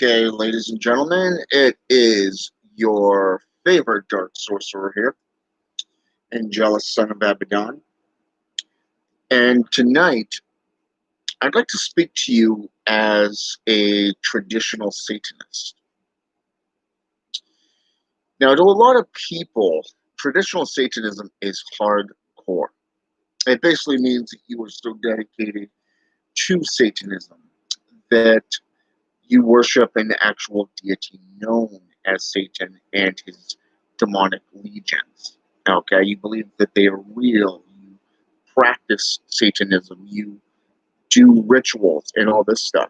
Okay, ladies and gentlemen, it is your favorite dark sorcerer here, Angelus, son of Abaddon. And tonight, I'd like to speak to you as a traditional Satanist. Now, to a lot of people, traditional Satanism is hardcore. It basically means that you are so dedicated to Satanism that you worship an actual deity known as Satan and his demonic legions. Okay, you believe that they are real. You practice Satanism. You do rituals and all this stuff.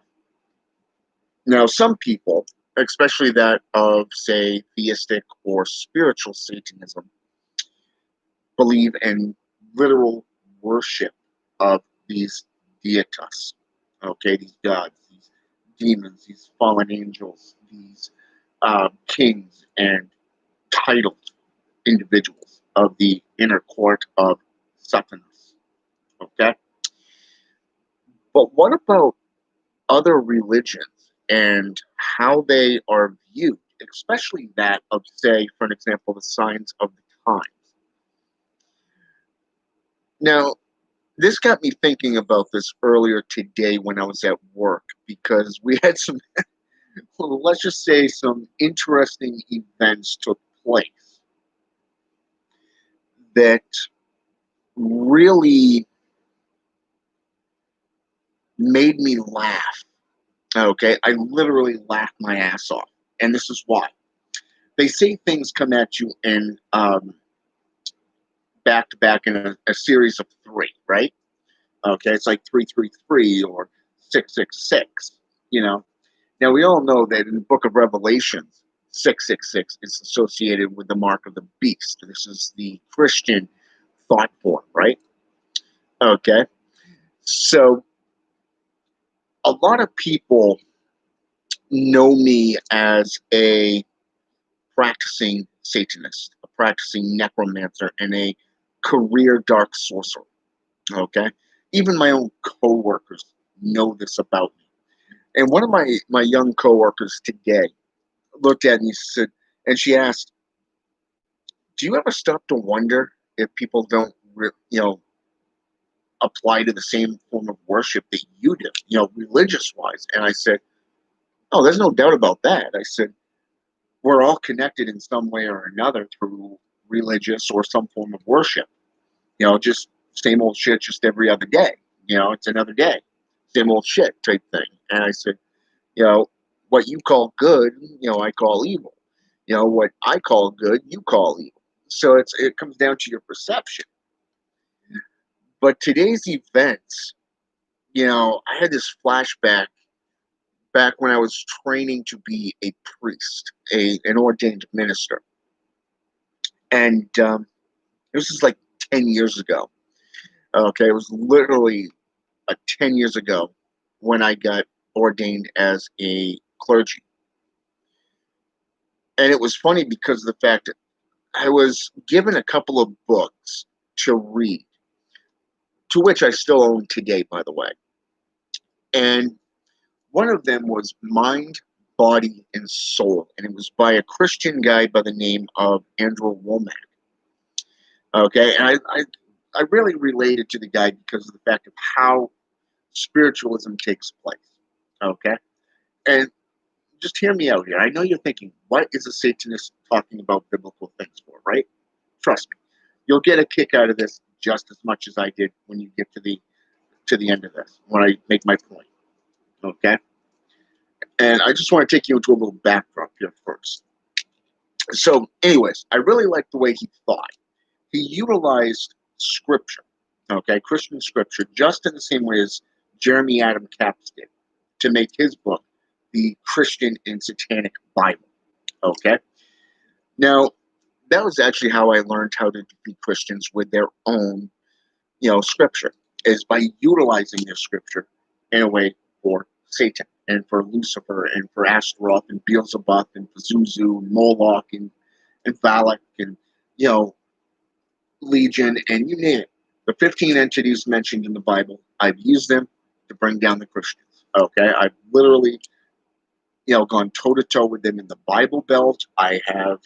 Now, some people, especially that of, say, theistic or spiritual Satanism, believe in literal worship of these deitas. Okay, these gods, these demons, these fallen angels, these kings and titled individuals of the inner court of Satanas. Okay? But what about other religions and how they are viewed, especially that of, say, for an example, the signs of the times? Now, this got me thinking about this earlier today when I was at work because we had some, well, let's just say, some interesting events took place that really made me laugh. Okay, I literally laughed my ass off, and this is why. They say things come at you in back to back in a series of three, right? Okay, it's like 333 or 666. You know. Now we all know that in the Book of Revelations, 666 is associated with the mark of the beast. This is the Christian thought form, right? Okay, so a lot of people know me as a practicing Satanist, a practicing necromancer, and a career dark sorcerer. Okay, even my own coworkers know this about me. And one of my young coworkers today looked at me and said, and she asked, "Do you ever stop to wonder if people don't, apply to the same form of worship that you do, religious wise?" And I said, "Oh, there's no doubt about that." I said, "We're all connected in some way or another through religious or some form of worship. Just same old shit, just every other day. It's another day, same old shit type thing." And I said, you know, what you call good, I call evil. What I call good, you call evil. So it comes down to your perception. But today's events, I had this flashback back when I was training to be a priest, an ordained minister. And this is like 10 years ago. Okay, it was literally 10 years ago when I got ordained as a clergy. And it was funny because of the fact that I was given a couple of books to read, to which I still own today, by the way. And one of them was Mind, Body, and Soul. And it was by a Christian guy by the name of Andrew Womack. Okay, and I really related to the guy because of the fact of how spiritualism takes place. Okay, and just hear me out here. I know you're thinking, what is a Satanist talking about biblical things for, right? Trust me, you'll get a kick out of this just as much as I did when you get to the end of this, when I make my point. Okay, and I just want to take you into a little backdrop here first. So, anyways, I really like the way he thought. He utilized scripture, okay, Christian scripture, just in the same way as Jeremy Adam Capps did, to make his book the Christian and Satanic Bible. Okay. Now, that was actually how I learned how to defeat Christians with their own, scripture, is by utilizing their scripture in a way for Satan and for Lucifer and for Astaroth and Beelzebub and Pazuzu and Moloch and Valak and, Legion and you name it. The 15 entities mentioned in the Bible, I've used them to bring down the Christians. Okay. I've literally gone toe to toe with them in the Bible Belt. I have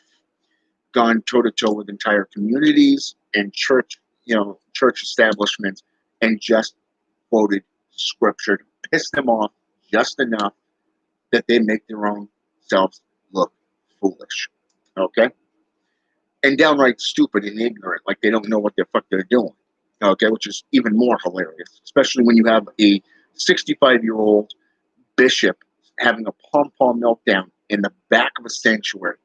gone toe to toe with entire communities and church establishments, and just quoted scripture to piss them off just enough that they make their own selves look foolish. Okay? And downright stupid and ignorant, like they don't know what the fuck they're doing. Okay, which is even more hilarious, especially when you have a 65-year-old bishop having a pom-pom meltdown in the back of a sanctuary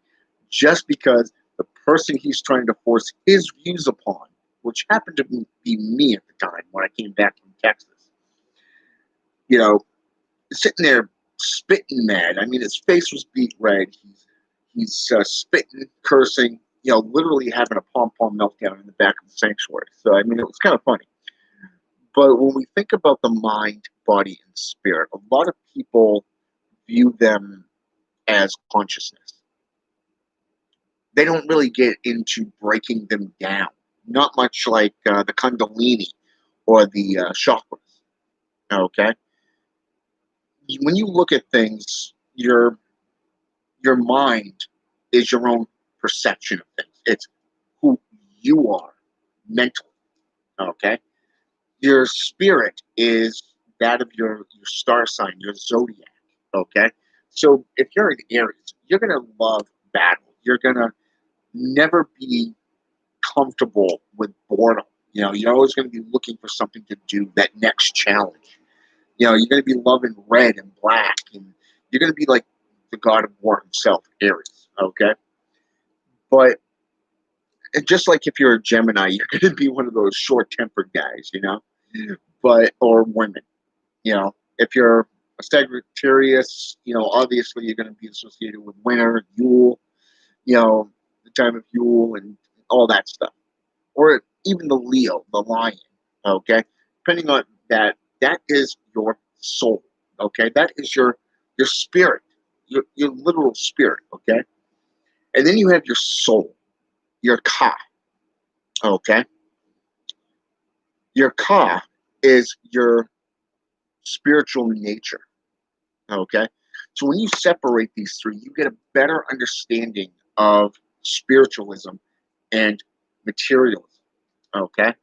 just because the person he's trying to force his views upon, which happened to be me at the time when I came back from Texas, you know, sitting there spitting mad. I mean, his face was beat red. He's spitting, cursing, literally having a pom-pom meltdown in the back of the sanctuary. So, I mean, it was kind of funny. But when we think about the mind, body, and spirit, a lot of people view them as consciousness. They don't really get into breaking them down. Not much like the Kundalini or the chakras. Okay, when you look at things, your mind is your own perception of things. It's who you are mentally. Okay, your spirit is that of your star sign, your zodiac. Okay, so if you're in Aries, you're gonna love battle. You're gonna never be comfortable with boredom. You're always going to be looking for something to do, that next challenge. You're going to be loving red and black, and you're going to be like the god of war himself, Aries. Okay, but just like if you're a Gemini, you're going to be one of those short-tempered guys, but or women. If you're a Sagittarius, obviously you're going to be associated with winter, Yule, the time of Yule, and all that stuff. Or even the Leo, the lion, okay? Depending on that, that is your soul, okay? That is your spirit, your literal spirit, okay? And then you have your soul, your ka, okay? Your ka is your spiritual nature, okay? So when you separate these three, you get a better understanding of spiritualism and materialism, okay?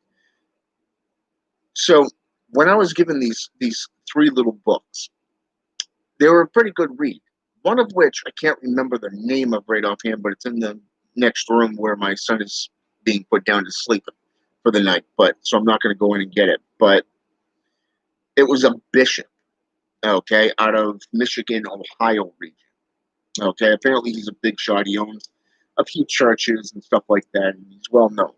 So when I was given these three little books, they were a pretty good read. One of which I can't remember the name of right offhand, but it's in the next room where my son is being put down to sleep for the night. But so I'm not going to go in and get it. But it was a bishop, okay, out of Michigan, Ohio region. Okay, apparently he's a big shot. He owns a few churches and stuff like that, and he's well known.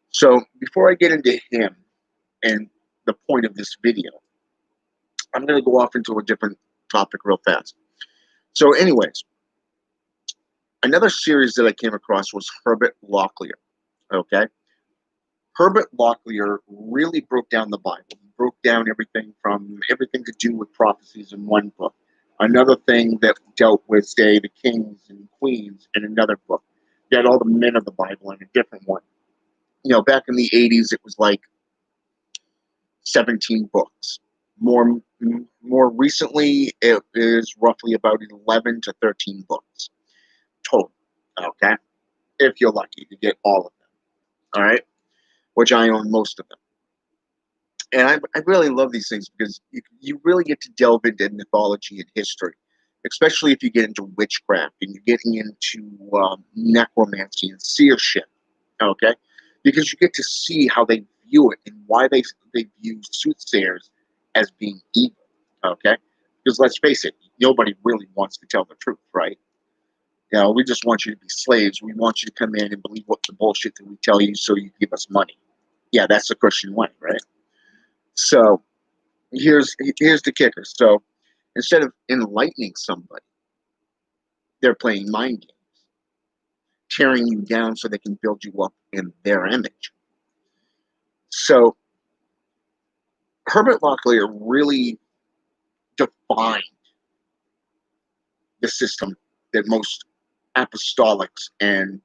So before I get into him and the point of this video, I'm going to go off into a different topic real fast. So anyways, another series that I came across was Herbert Locklear, okay? Herbert Locklear really broke down the Bible. He broke down everything to do with prophecies in one book. Another thing that dealt with, say, the kings and queens in another book. You had all the men of the Bible in a different one. Back in the 80s, it was like 17 books. More recently, it is roughly about 11 to 13 books total, okay? If you're lucky to get all of them, all right? Which I own most of them. And I really love these things because you really get to delve into mythology and history, especially if you get into witchcraft and you're getting into necromancy and seership, okay? Because you get to see how they view it and why they view soothsayers as being evil, okay? Because let's face it, nobody really wants to tell the truth, right? We just want you to be slaves. We want you to come in and believe what the bullshit that we tell you so you give us money. Yeah, that's the Christian way, right? So here's the kicker. So instead of enlightening somebody, they're playing mind games, tearing you down so they can build you up in their image. So Herbert Locklear really defined the system that most apostolics and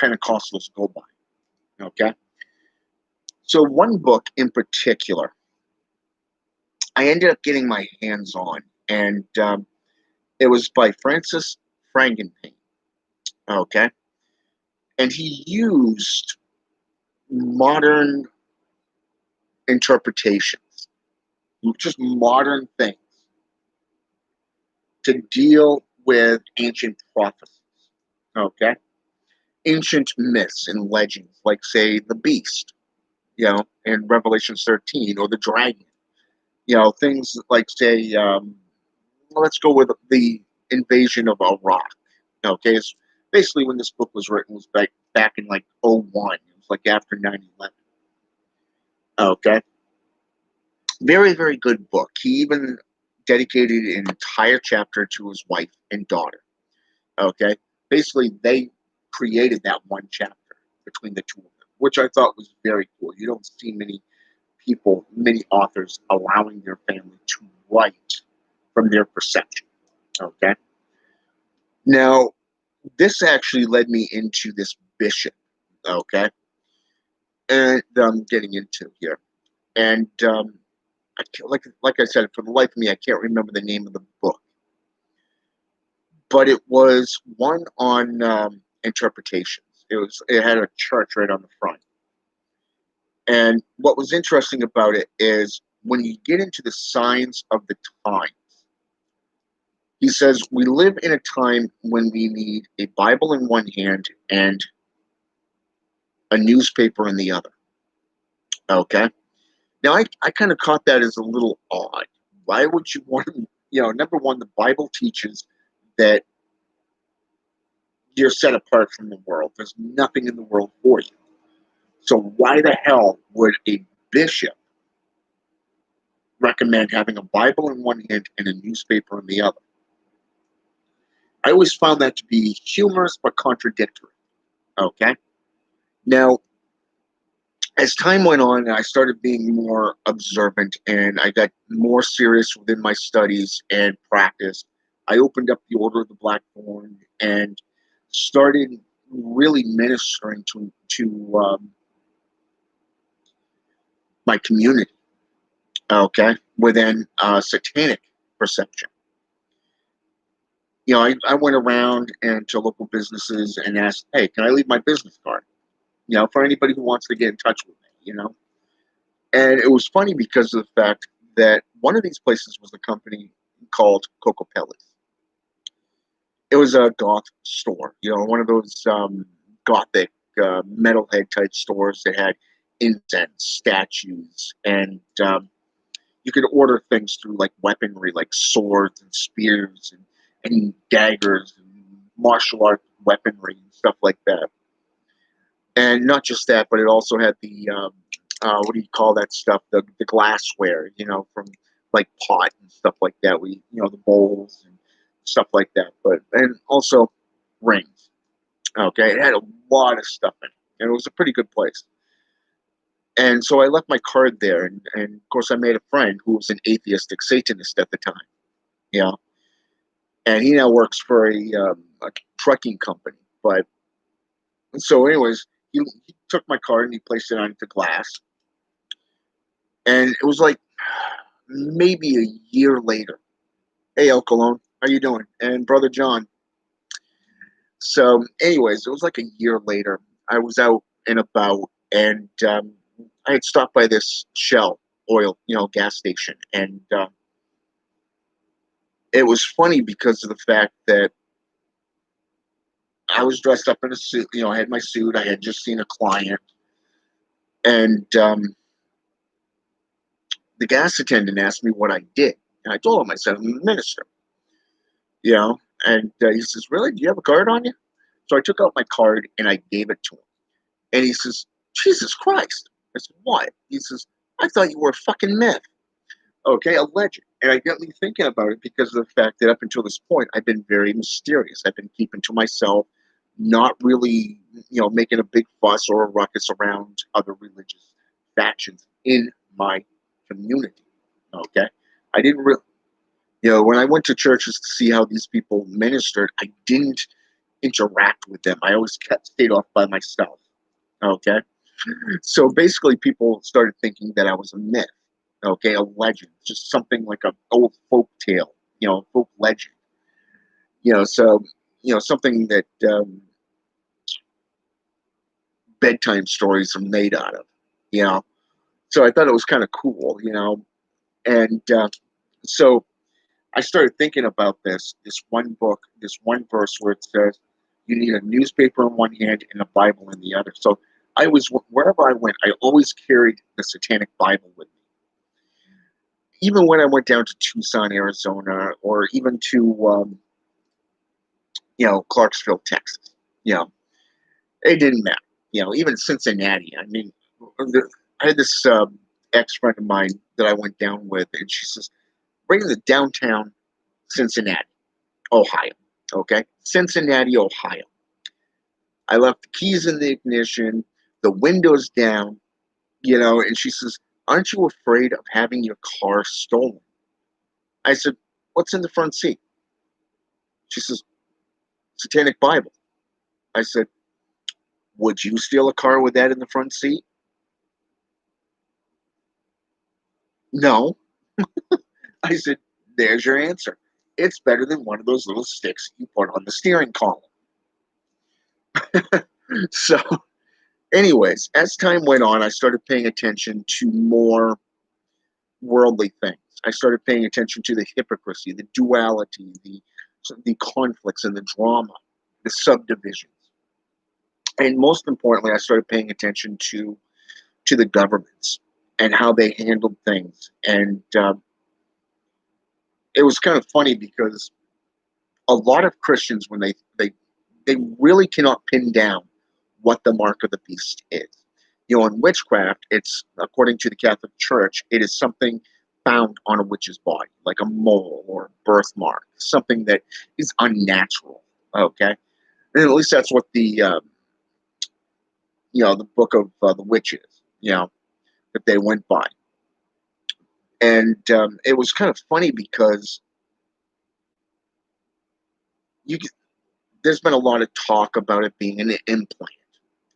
Pentecostals go by. Okay? So one book in particular, I ended up getting my hands on and it was by Francis Frankenpain. Okay, and he used modern interpretations, just modern things, to deal with ancient prophecies. Okay, ancient myths and legends, like say the beast, in Revelation 13, or the dragon. Things like say, let's go with the invasion of Iraq. Okay, it's basically when this book was written was back in like '01. It was like after 9/11. Okay, very very good book. He even dedicated an entire chapter to his wife and daughter. Okay, basically they created that one chapter between the two of them, which I thought was very cool. You don't see many authors allowing their family to write from their perception. Okay, now this actually led me into this bishop. Okay, and I'm getting into here, and I can't, like I said, for the life of me, I can't remember the name of the book, but it was one on interpretations. It had a chart right on the front, and what was interesting about it is when you get into the signs of the times. He says, we live in a time when we need a Bible in one hand and a newspaper in the other. Okay. Now, I kind of caught that as a little odd. Why would you want to, number one, the Bible teaches that you're set apart from the world. There's nothing in the world for you. So why the hell would a bishop recommend having a Bible in one hand and a newspaper in the other? I always found that to be humorous but contradictory. Okay. Now, as time went on, I started being more observant and I got more serious within my studies and practice. I opened up the Order of the Black Thorn and started really ministering to my community, okay, within satanic perception. I went around and to local businesses and asked, hey, can I leave my business card? For anybody who wants to get in touch with me. And it was funny because of the fact that one of these places was a company called Coco Pelli's. It was a goth store, one of those gothic metalhead type stores that had incense, statues, and you could order things through like weaponry, like swords and spears and daggers and martial art weaponry and stuff like that. And not just that, but it also had the what do you call that stuff? The glassware, from like pot and stuff like that. The bowls and stuff like that. And also rings. Okay, it had a lot of stuff in it, and it was a pretty good place. And so I left my card there, and of course I made a friend who was an atheistic Satanist at the time. You know, and he now works for a trucking company. But so, anyways, he took my card and he placed it onto glass. And it was like maybe a year later. Hey, El Colon, how you doing? And Brother John. So, anyways, it was like a year later. I was out and about, and I had stopped by this Shell oil, gas station, and it was funny because of the fact that I was dressed up in a suit. I had my suit. I had just seen a client, and the gas attendant asked me what I did, and I told him, I said, I'm a minister. And he says, really? Do you have a card on you? So I took out my card and I gave it to him. And he says, Jesus Christ. I said, what? He says, I thought you were a fucking myth. Okay, a legend. And I got me thinking about it because of the fact that up until this point, I've been very mysterious. I've been keeping to myself, not really, making a big fuss or a ruckus around other religious factions in my community. Okay? I didn't really, when I went to churches to see how these people ministered, I didn't interact with them. I always stayed off by myself. Okay? So basically, people started thinking that I was a myth, okay, a legend, just something like an old folk tale, folk legend. So something that bedtime stories are made out of. You know, so I thought it was kind of cool. And so I started thinking about this one book, this one verse where it says, "You need a newspaper in one hand and a Bible in the other." So wherever I went, I always carried the Satanic Bible with me. Even when I went down to Tucson, Arizona, or even to Clarksville, Texas, you know, it didn't matter. Even Cincinnati. I mean, I had this ex friend of mine that I went down with, and she says, "Bring the downtown Cincinnati, Ohio." Okay, Cincinnati, Ohio. I left the keys in the ignition, the windows down, and she says, "Aren't you afraid of having your car stolen?" I said, "What's in the front seat?" She says, "Satanic Bible." I said, "Would you steal a car with that in the front seat?" No. I said, "There's your answer. It's better than one of those little sticks you put on the steering column." So, anyways, as time went on, I started paying attention to more worldly things. I started paying attention to the hypocrisy, the duality, the conflicts and the drama, the subdivisions. And most importantly, I started paying attention to the governments and how they handled things. And it was kind of funny because a lot of Christians, when they really cannot pin down what the mark of the beast is. In witchcraft, it's, according to the Catholic Church, it is something found on a witch's body, like a mole or a birthmark, something that is unnatural. Okay, and at least that's what the book of the witches, that they went by. And it was kind of funny because you there's been a lot of talk about it being an implant.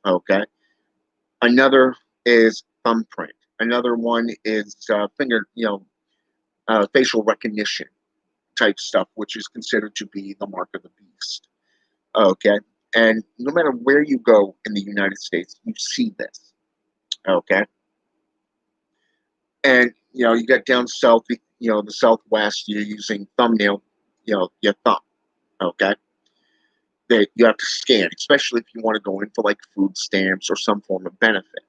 Okay, another is thumbprint. Another one is facial recognition type stuff, which is considered to be the mark of the beast. Okay, and no matter where you go in the United States, you see this. Okay, and you got down south, the Southwest, you're using thumbnail, your thumb. Okay, that you have to scan, especially if you want to go in for like food stamps or some form of benefit.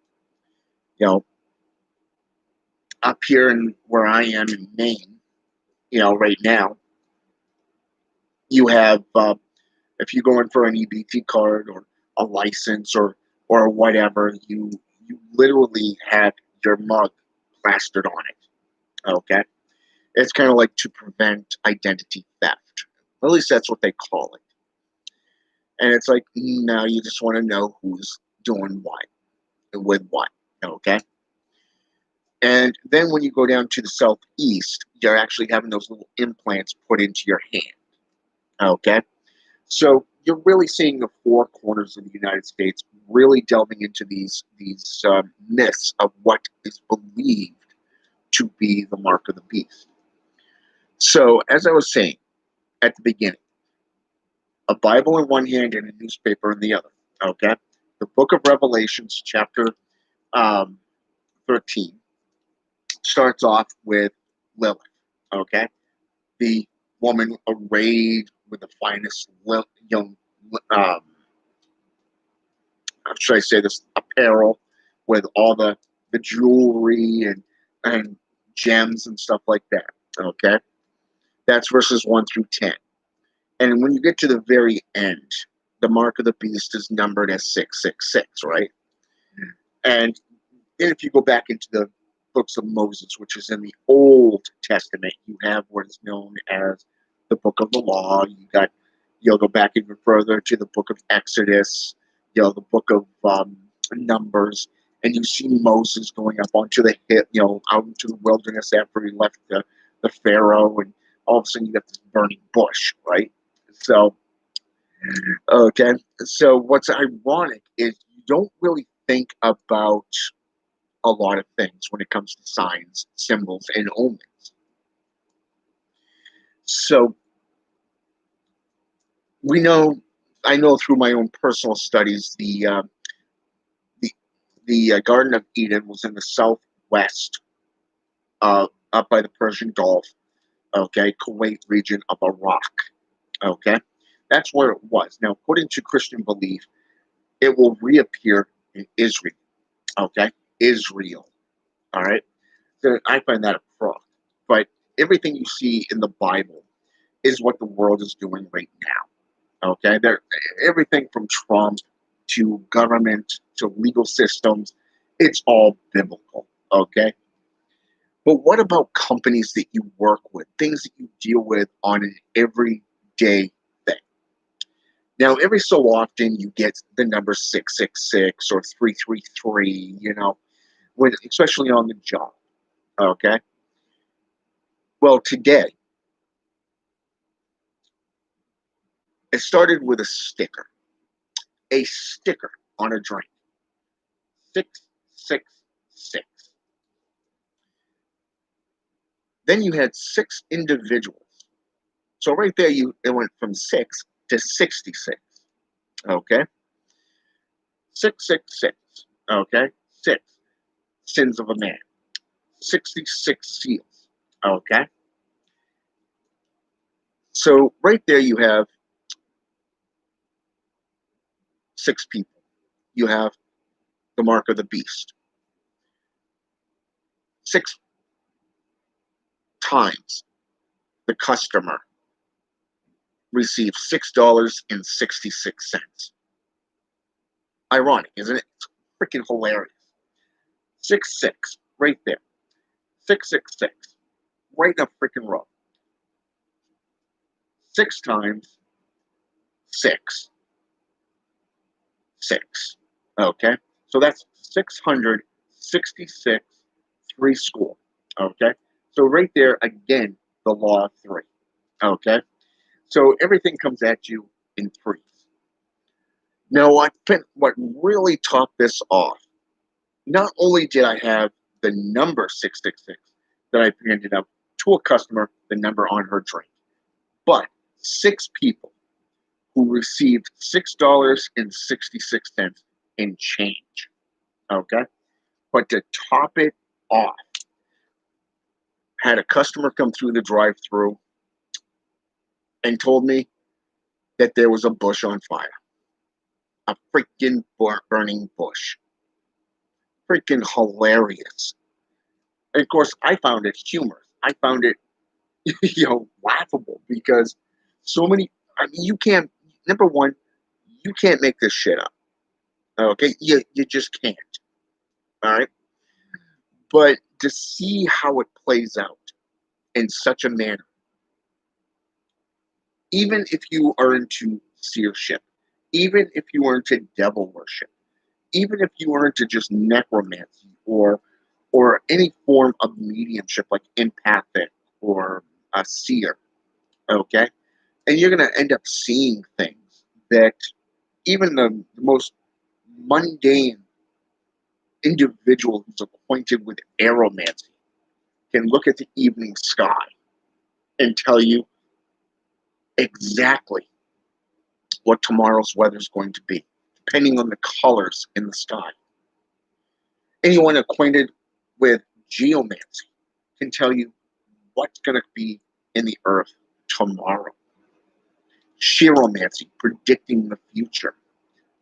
You know, up here in where I am in Maine, right now, you have if you go in for an EBT card or a license or whatever, you literally have your mug plastered on it. Okay, it's kind of like to prevent identity theft. At least that's what they call it. And it's like, now you just want to know who's doing what and with what. Okay. And then when you go down to the southeast, you're actually having those little implants put into your hand. Okay. So you're really seeing the four corners of the United States really delving into these myths of what is believed to be the mark of the beast. So as I was saying at the beginning, a Bible in one hand and a newspaper in the other. Okay. The book of Revelations, chapter um, 13, starts off with Lilith. Okay. The woman arrayed with the finest young how should I say this, apparel with all the jewelry and gems and stuff like that. Okay, that's verses 1 through 10. And when you get to the very end, the mark of the beast is numbered as 666, right? And then if you go back into the books of Moses, which is in the Old Testament, you have what is known as the Book of the Law. You'll go back even further to the Book of Exodus, the Book of Numbers, and you see Moses going up onto the hill, out into the wilderness after he left the Pharaoh, and all of a sudden you got this burning bush, right? So, okay. So what's ironic is you don't really think about a lot of things when it comes to signs, symbols, and omens. So we know, I know through my own personal studies, the, the Garden of Eden was in the southwest, up by the Persian Gulf, okay, Kuwait region of Iraq, okay. That's where it was. Now, according to Christian belief, it will reappear in Israel, okay, Israel, all right. So I find that a fraud, but everything you see in the Bible is what the world is doing right now. Okay, there, everything from Trump to government to legal systems, it's all biblical. Okay, but what about companies that you work with, things that you deal with on an everyday thing? Now, every so often you get the number 666 or 333. You know, when especially on the job. Okay, well today it started with a sticker on a drink, 666. Then you had six individuals. So right there, it went from 6 to 66. Okay, 666. Okay, six sins of a man. 66 seals. Okay, so right there you have six people. You have the mark of the beast. 6 times the customer receives $6.66. Ironic, isn't it? It's freaking hilarious. 6 6 right there. 666 right in a freaking row. 6 times 6 6. Okay, so that's 666 three score. Okay, so right there again, the law of three. Okay, so everything comes at you in threes. Now, what really topped this off, not only did I have the number 666 that I handed up to a customer, the number on her drink, but six people who received $6.66 in change. Okay. But to top it off, had a customer come through the drive through and told me that there was a bush on fire. A freaking burning bush. Freaking hilarious. And of course, I found it humorous. I found it, laughable because so many, I mean, you can't, number one, you can't make this shit up. Okay. You just can't. All right. But to see how it plays out in such a manner, even if you are into seership, even if you are into devil worship, even if you are into just necromancy or any form of mediumship like empathic or a seer, okay, and you're going to end up seeing things that even the most mundane individual who's acquainted with aeromancy can look at the evening sky and tell you exactly what tomorrow's weather is going to be, depending on the colors in the sky. Anyone acquainted with geomancy can tell you what's going to be in the earth tomorrow. Chiromancy, predicting the future.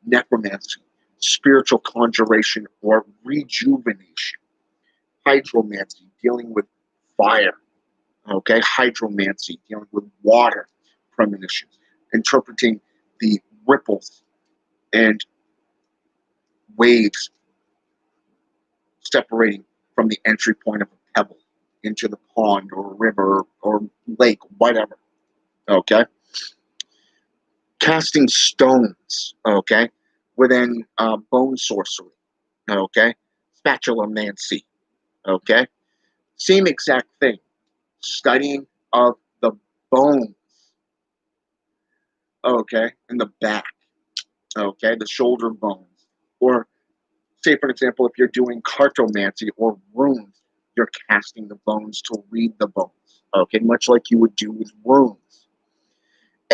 Necromancy, spiritual conjuration or rejuvenation. Hydromancy, dealing with fire. Okay, hydromancy, dealing with water premonitions, interpreting the ripples and waves separating from the entry point of a pebble into the pond or river or lake, whatever. Okay, casting stones. Okay, within bone sorcery. Okay, spatulamancy. Okay, same exact thing. Studying of the bones. Okay, in the back. Okay, the shoulder bones, or say for example, if you're doing cartomancy or runes, you're casting the bones to read the bones. Okay, much like you would do with runes.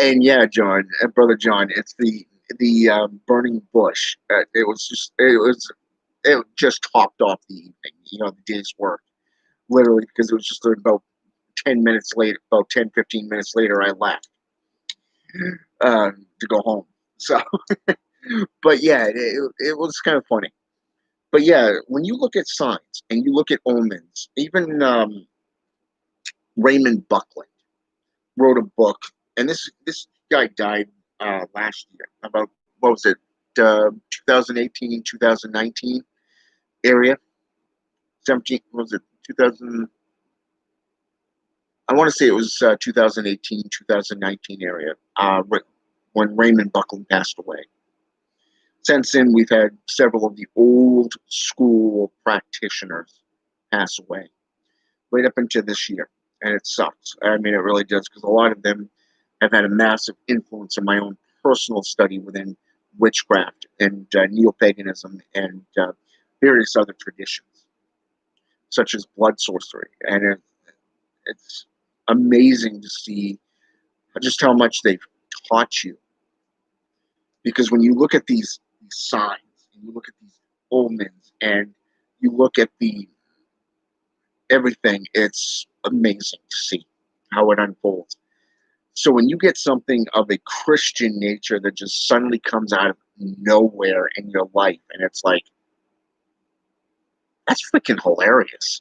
And yeah, John, brother John, it's the burning bush. It just topped off the evening, the day's work, literally, because it was just about 10 minutes later, about 10, 15 minutes later, I left to go home. So, but yeah, it was kind of funny. But yeah, when you look at signs and you look at omens, even Raymond Buckland wrote a book, and this guy died last year, about, what was it, 2018, 2019 area, 17, what was it, 2000, I want to say it was 2018, 2019 area, when Raymond Buckland passed away. Since then, we've had several of the old school practitioners pass away, right up into this year. And it sucks. I mean, it really does, because a lot of them have had a massive influence in my own personal study within witchcraft and neo-paganism and various other traditions, such as blood sorcery. And it's amazing to see just how much they've taught you. Because when you look at these signs, and you look at these omens, and you look at the everything, it's amazing to see how it unfolds. So when you get something of a Christian nature that just suddenly comes out of nowhere in your life, and it's like, that's freaking hilarious.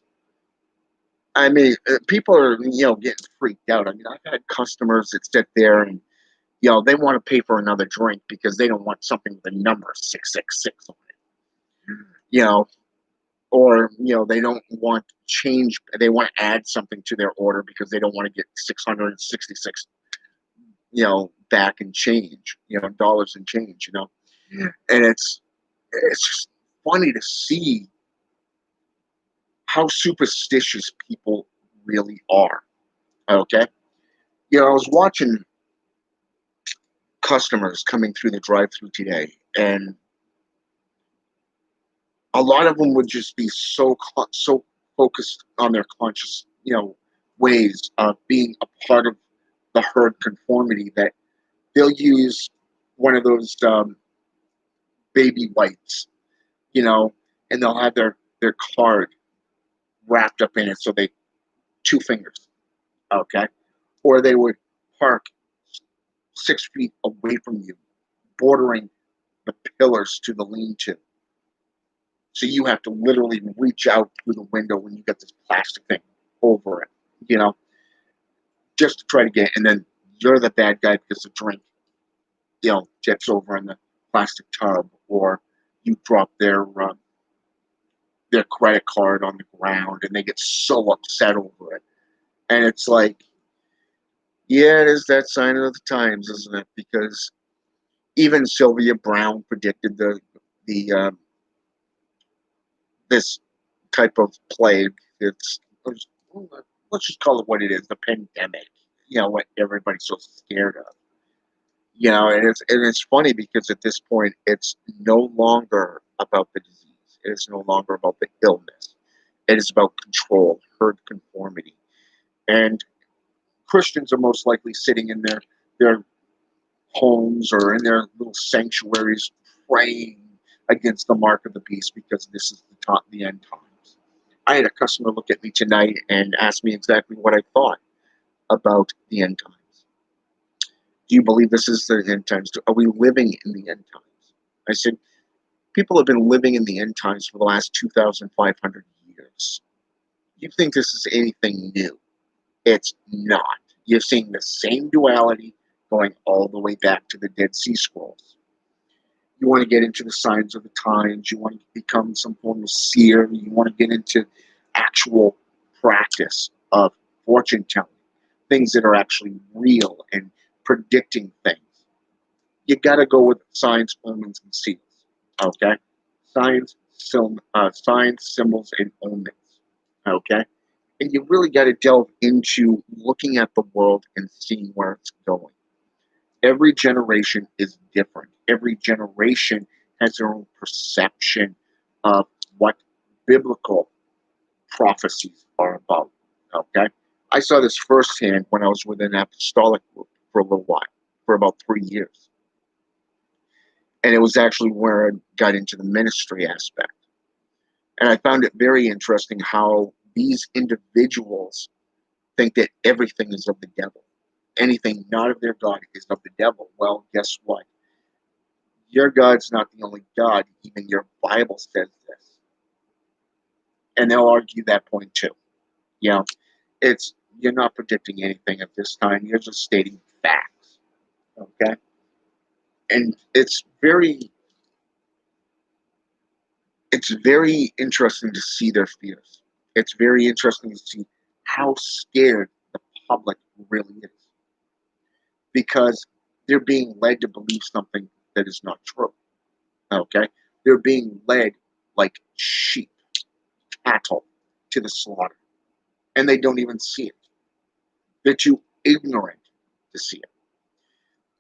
I mean, people are, getting freaked out. I mean, I've had customers that sit there and, they want to pay for another drink because they don't want something with a number 666 on it. Or, they don't want change. They want to add something to their order because they don't want to get 666, back in change, dollars and change, and it's just funny to see how superstitious people really are. Okay, I was watching customers coming through the drive-through today, and a lot of them would just be so focused on their conscious, ways of being a part of the herd conformity that they'll use one of those baby wipes, you know, and they'll have their card wrapped up in it, so they 2 fingers, okay, or they would park 6 feet away from you, bordering the pillars to the lean-to. So you have to literally reach out through the window when you get this plastic thing over it, you know, just to try to get. And then you're the bad guy because the drink, tips over in the plastic tub, or you drop their credit card on the ground, and they get so upset over it. And it's like, yeah, it is that sign of the times, isn't it? Because even Sylvia Brown predicted the this type of plague. It's let's just call it what it is, the pandemic. What everybody's so scared of. And it's funny because at this point, it's no longer about the disease. It is no longer about the illness. It is about control, herd conformity, and Christians are most likely sitting in their homes or in their little sanctuaries praying against the mark of the beast, because this is the end times. I had a customer look at me tonight and ask me exactly what I thought about the end times. Do you believe this is the end times? Are we living in the end times? I said, people have been living in the end times for the last 2,500 years. You think this is anything new? It's not. You're seeing the same duality going all the way back to the Dead Sea Scrolls. You want to get into the signs of the times. You want to become some form of seer. You want to get into actual practice of fortune telling, things that are actually real and predicting things. You got to go with signs, omens, and seals. Okay, signs, symbols, and omens. Okay, and you really got to delve into looking at the world and seeing where it's going. Every generation is different. Every generation has their own perception of what biblical prophecies are about. Okay, I saw this firsthand when I was with an apostolic group for a little while, for about 3 years. And it was actually where I got into the ministry aspect. And I found it very interesting how these individuals think that everything is of the devil. Anything not of their God is of the devil. Well, guess what? Your God's not the only God. Even your Bible says this. And they'll argue that point too. You know, it's you're not predicting anything at this time. You're just stating facts. Okay? And it's very interesting to see their fears. It's very interesting to see how scared the public really is. Because they're being led to believe something that is not true. Okay? They're being led like sheep, cattle to the slaughter. And they don't even see it. They're too ignorant to see it.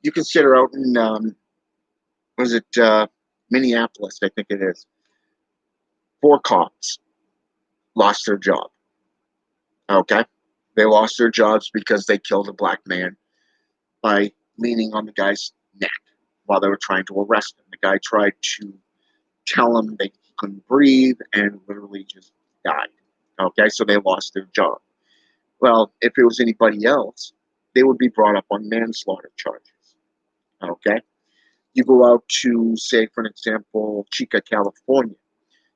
You consider out in, was it Minneapolis, I think it is, 4 cops lost their job. Okay? They lost their jobs because they killed a black man by leaning on the guy's neck while they were trying to arrest him. The guy tried to tell him that he couldn't breathe and literally just died. Okay, so they lost their job. Well, if it was anybody else, they would be brought up on manslaughter charges. Okay, you go out to, say, for an example, Chica, California.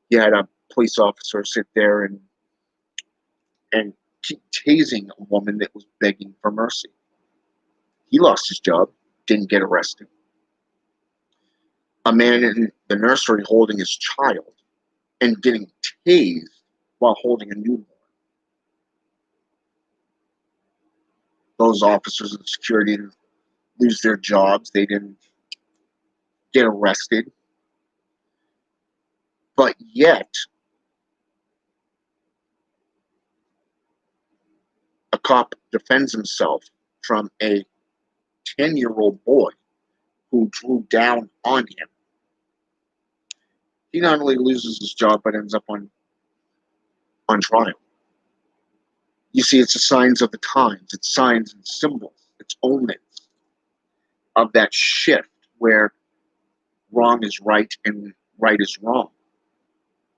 You had a police officer sit there and keep tasing a woman that was begging for mercy. He lost his job, didn't get arrested. A man in the nursery holding his child and getting tased while holding a newborn. Those officers of security didn't lose their jobs. They didn't get arrested. But yet, a cop defends himself from a 10-year-old boy who drew down on him. He not only loses his job, but ends up on trial. You see, it's the signs of the times. It's signs and symbols. It's omens of that shift where wrong is right and right is wrong.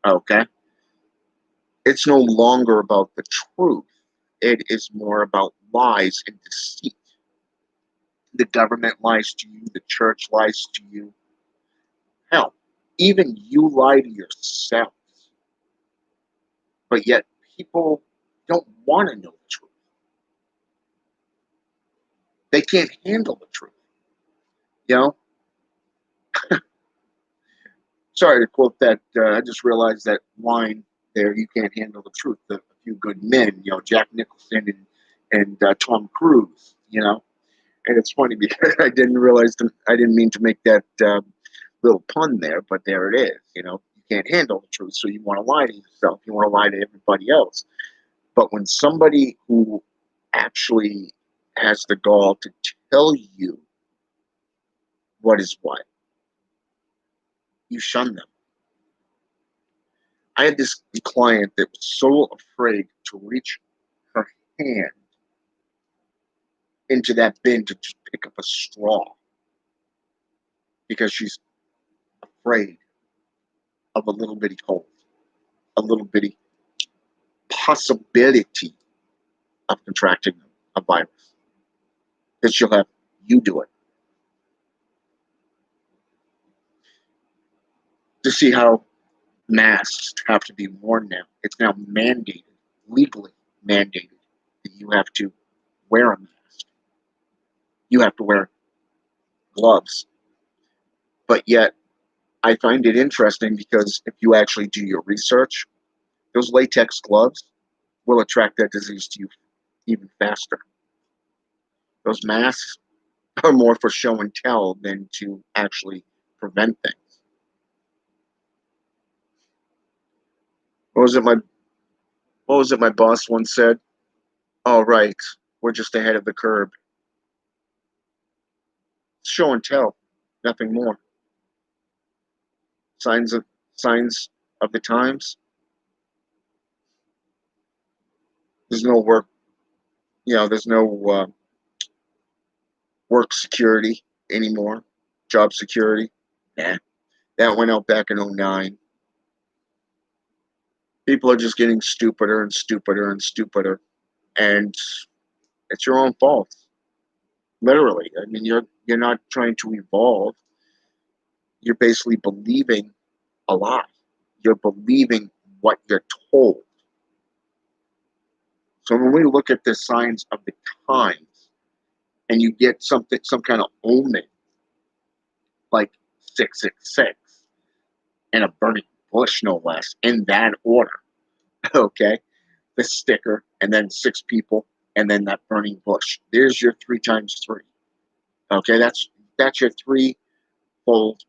Okay? It's no longer about the truth. It is more about lies and deceit. The government lies to you. The church lies to you. Hell, even you lie to yourselves. But yet people don't want to know the truth. They can't handle the truth. You know? Sorry to quote that. I just realized that line there, you can't handle the truth. A few good men, Jack Nicholson and Tom Cruise, And it's funny because I didn't mean to make that little pun there, but there it is. You can't handle the truth, so you want to lie to yourself. You want to lie to everybody else. But when somebody who actually has the gall to tell you what is what, you shun them. I had this client that was so afraid to reach her hand into that bin to just pick up a straw because she's afraid of a little bitty cold, a little bitty possibility of contracting a virus. That she'll have you do it. To see how masks have to be worn now. It's now mandated, legally mandated, that you have to wear a mask. You have to wear gloves. But yet, I find it interesting because if you actually do your research, those latex gloves will attract that disease to you even faster. Those masks are more for show and tell than to actually prevent things. What was it my boss once said? Oh, right, we're just ahead of the curve. Show and tell, nothing more. Signs of signs of the times. There's no work. There's no work security anymore, job security. Nah, that went out back in '09. People are just getting stupider and stupider and stupider, and it's your own fault. Literally, I mean, you're not trying to evolve. You're basically believing a lie. You're believing what you're told. So when we look at the signs of the times, and you get something, some kind of omen like 666 and a burning bush, no less, in that order. Okay, the sticker, and then six people, and then that burning bush. There's your three times three. Okay, that's your threefold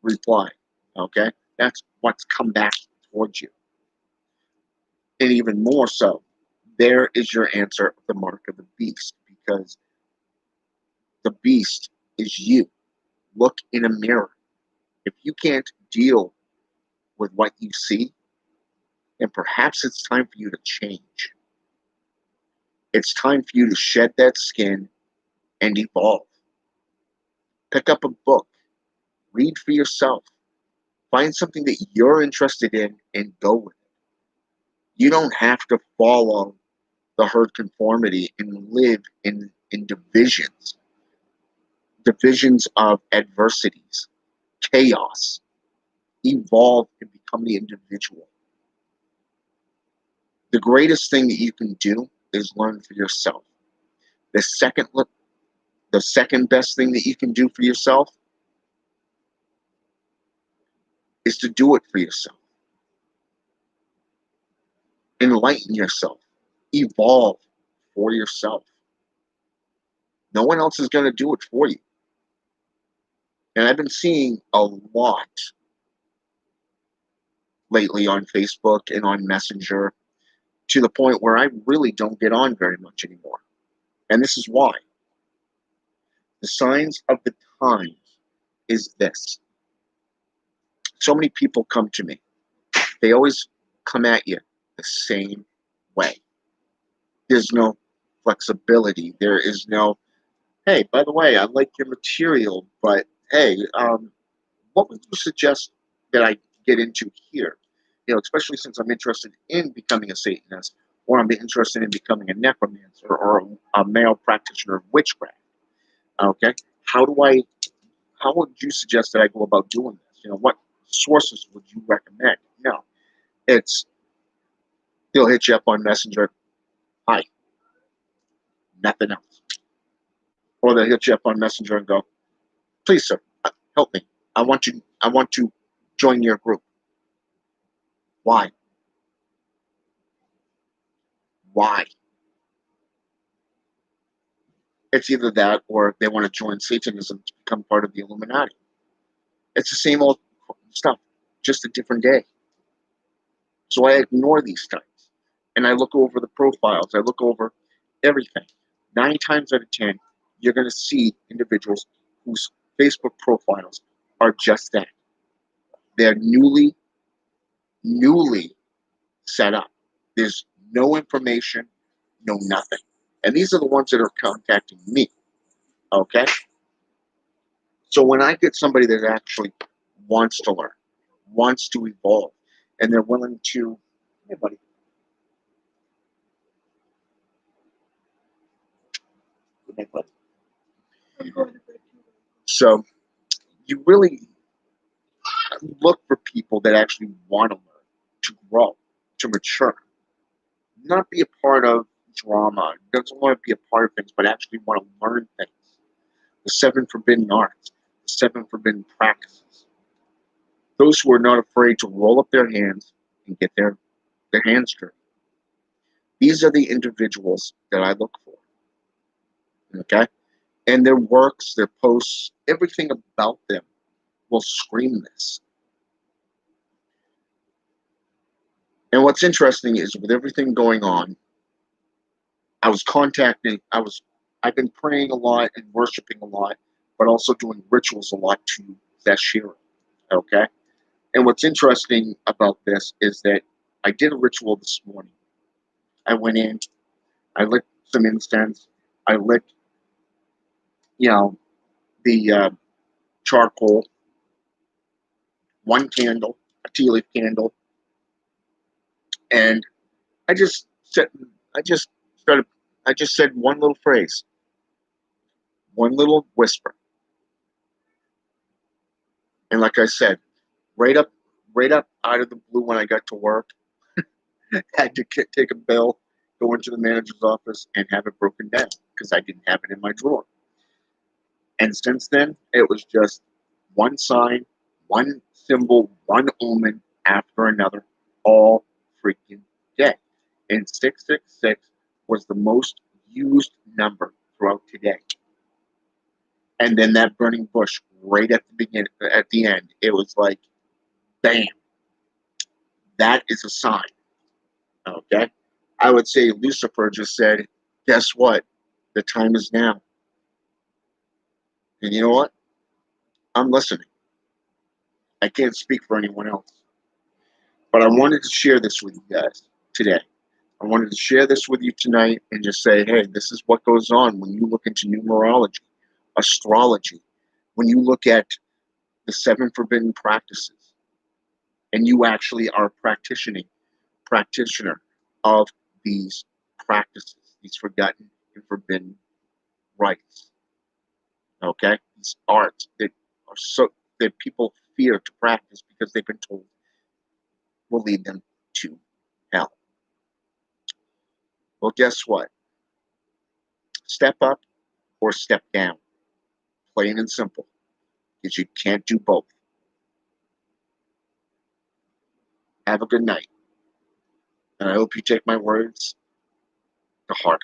reply. Okay, that's what's come back towards you, and even more so, there is your answer of the mark of the beast, because the beast is you. Look in a mirror. If you can't deal with what you see, then perhaps it's time for you to change. It's time for you to shed that skin and evolve. Pick up a book, read for yourself, find something that you're interested in and go with it. You don't have to follow the herd conformity and live in divisions of adversities, chaos. Evolve and become the individual. The greatest thing that you can do is learn for yourself. The second the second best thing that you can do for yourself is to do it for yourself. Enlighten yourself. Evolve for yourself. No one else is going to do it for you. And I've been seeing a lot lately on Facebook and on Messenger, to the point where I really don't get on very much anymore. And this is why. The signs of the times is this. So many people come to me. They always come at you the same way. There's no flexibility. There is no, hey, by the way, I like your material, but hey, what would you suggest that I get into here? Especially since I'm interested in becoming a Satanist, or I'm interested in becoming a necromancer, or a male practitioner of witchcraft. Okay, how do I? How would you suggest that I go about doing this? What sources would you recommend? No, it's they'll hit you up on Messenger. Hi, nothing else. Or they'll hit you up on Messenger and go, please, sir, help me. I want to join your group. Why? Why? It's either that, or they want to join Satanism to become part of the Illuminati. It's the same old stuff, just a different day. So I ignore these types, and I look over the profiles. I look over everything. 9 times out of 10, you're going to see individuals whose Facebook profiles are just that. They're newly set up. There's no information, no nothing. And these are the ones that are contacting me. Okay? So when I get somebody that actually wants to learn, wants to evolve, and they're willing to, hey, buddy, good night, buddy. So you really look for people that actually want to learn, to grow, to mature, not be a part of drama, doesn't want to be a part of things, but actually want to learn things. The seven forbidden arts, the seven forbidden practices. Those who are not afraid to roll up their hands and get their hands dirty. These are the individuals that I look for. Okay? And their works, their posts, everything about them will scream this. And what's interesting is, with everything going on, I've been praying a lot and worshiping a lot, but also doing rituals a lot to Zashira. Okay? And what's interesting about this is that I did a ritual this morning. I went in, I lit some incense. I lit, you know, the charcoal, one candle, a tea leaf candle, and I just said, I just started, I just said one little phrase, one little whisper, and like I said, right up, right up out of the blue when I got to work, had to take a bill, go into the manager's office, and have it broken down because I didn't have it in my drawer. And since then, it was just one sign, one symbol, one omen after another, all freaking day. And 666 was the most used number throughout today. And then that burning bush right at the beginning, at the end, it was like, bam, that is a sign. Okay. I would say Lucifer just said, guess what? The time is now. And you know what? I'm listening. I can't speak for anyone else. But I wanted to share this with you guys today. I wanted to share this with you tonight and just say, hey, this is what goes on when you look into numerology, astrology, when you look at the seven forbidden practices, and you actually are a practitioner of these practices, these forgotten and forbidden rites. Okay? These arts that are so that people fear to practice because they've been told will lead them to hell. Well, guess what? Step up or step down. Plain and simple. Because you can't do both. Have a good night. And I hope you take my words to heart.